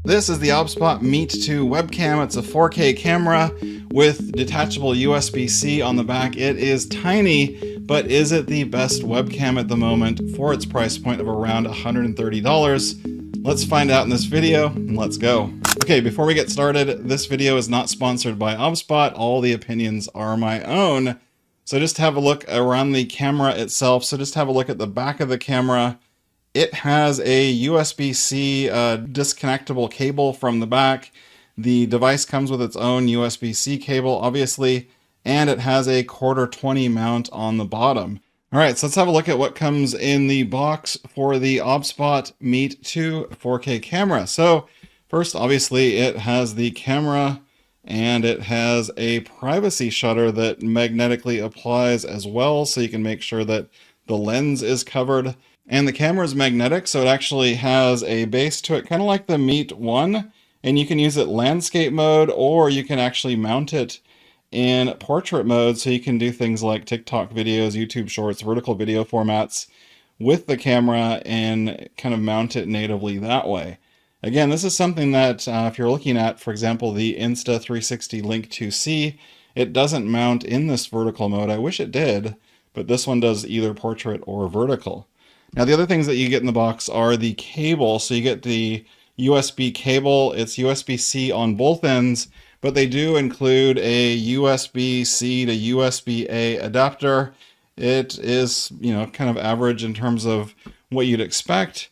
This is the OBSBOT Meet 2 webcam. It's a 4K camera with detachable USB-C on the back. It is tiny, but is it the best webcam at the moment for its price point of around $130? Let's find out in this video, and let's go. Okay, before we get started, this video is not sponsored by OBSBOT. All the opinions are my own. So just have a look around the camera itself. So just have a look at the back of the camera. It has a USB-C disconnectable cable from the back. The device comes with its own USB-C cable, obviously, and it has a 1/4 mount on the bottom. All right, so let's have a look at what comes in the box for the OBSBOT Meet 2 4K camera. So first, obviously, it has the camera, and it has a privacy shutter that magnetically applies as well, so you can make sure that the lens is covered. And the camera is magnetic, so it actually has a base to it, kind of like the Meet 1, and you can use it landscape mode, or you can actually mount it in portrait mode, so you can do things like TikTok videos, YouTube Shorts, vertical video formats with the camera and kind of mount it natively that way. Again, this is something that if you're looking at, for example, the Insta360 Link 2C, it doesn't mount in this vertical mode. I wish it did, but this one does either portrait or vertical. Now, the other things that you get in the box are the cable. So you get the USB cable. It's USB-C on both ends, but they do include a USB-C to USB-A adapter. It is, kind of average in terms of what you'd expect.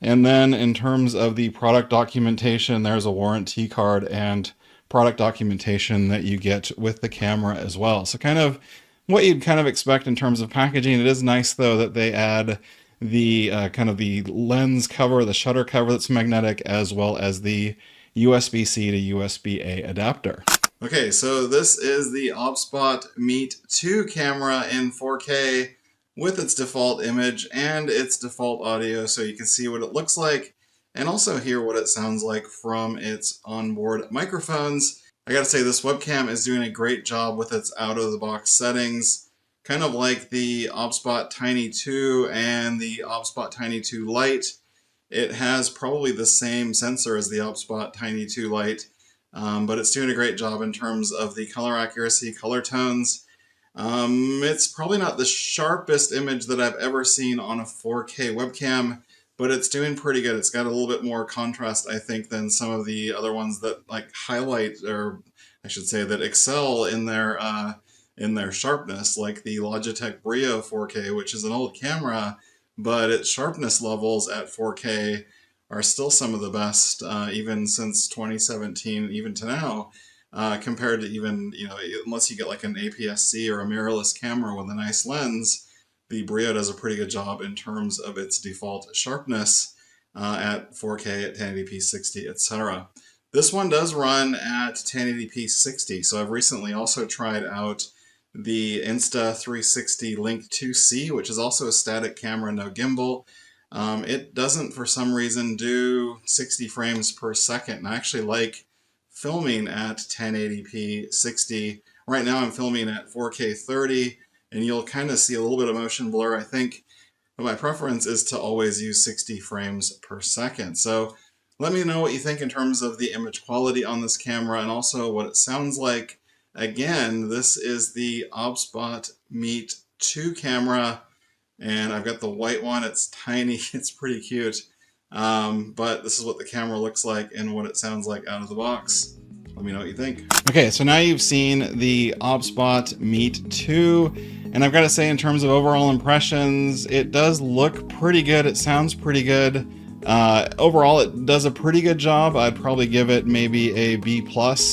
And then in terms of the product documentation, there's a warranty card and product documentation that you get with the camera as well. So kind of what you'd kind of expect in terms of packaging. It is nice, though, that they add the kind of the lens cover, the shutter cover that's magnetic, as well as the USB-C to USB-A adapter. Okay, so this is the OBSBOT Meet 2 camera in 4K with its default image and its default audio, so you can see what it looks like and also hear what it sounds like from its onboard microphones. I gotta say, this webcam is doing a great job with its out-of-the-box settings. Kind of like the OBSBOT Tiny 2 and the OBSBOT Tiny 2 Lite. It has probably the same sensor as the OBSBOT Tiny 2 Lite, but it's doing a great job in terms of the color accuracy, color tones. It's probably not the sharpest image that I've ever seen on a 4K webcam, but it's doing pretty good. It's got a little bit more contrast, I think, than some of the other ones that highlight, or I should say that excel in their sharpness, like the Logitech Brio 4K, which is an old camera, but its sharpness levels at 4K are still some of the best, even since 2017, even to now, compared to even, unless you get like an APS-C or a mirrorless camera with a nice lens, the Brio does a pretty good job in terms of its default sharpness at 4K, at 1080p 60, etc. This one does run at 1080p 60, so I've recently also tried out the Insta360 Link 2C, which is also a static camera, no gimbal. It doesn't, for some reason, do 60 frames per second, and I actually like filming at 1080p 60. Right now I'm filming at 4K 30, and you'll kind of see a little bit of motion blur, I think, but my preference is to always use 60 frames per second. So let me know what you think in terms of the image quality on this camera and also what it sounds like. Again, this is the OBSBOT Meet 2 camera, and I've got the white one. It's tiny, it's pretty cute, but this is what the camera looks like and what it sounds like out of the box. Let me know what you think. Okay, so now you've seen the OBSBOT Meet 2, and I've got to say, in terms of overall impressions, it does look pretty good. It sounds pretty good. Overall, it does a pretty good job. I'd probably give it maybe a B+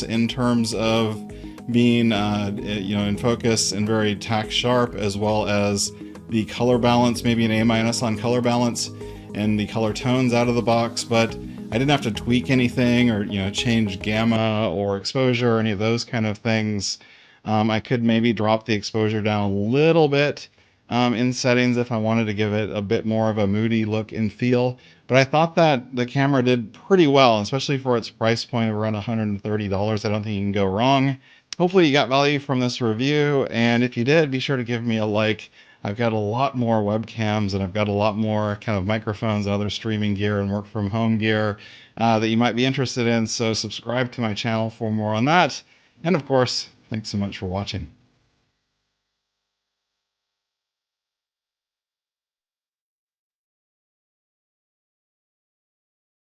in terms of being in focus and very tack sharp, as well as the color balance, maybe an A- on color balance and the color tones out of the box. But I didn't have to tweak anything or change gamma or exposure or any of those kind of things. I could maybe drop the exposure down a little bit in settings if I wanted to give it a bit more of a moody look and feel. But I thought that the camera did pretty well, especially for its price point of around $130. I don't think you can go wrong. Hopefully you got value from this review, and if you did, be sure to give me a like. I've got a lot more webcams, and I've got a lot more kind of microphones and other streaming gear and work from home gear that you might be interested in. So subscribe to my channel for more on that. And of course, thanks so much for watching.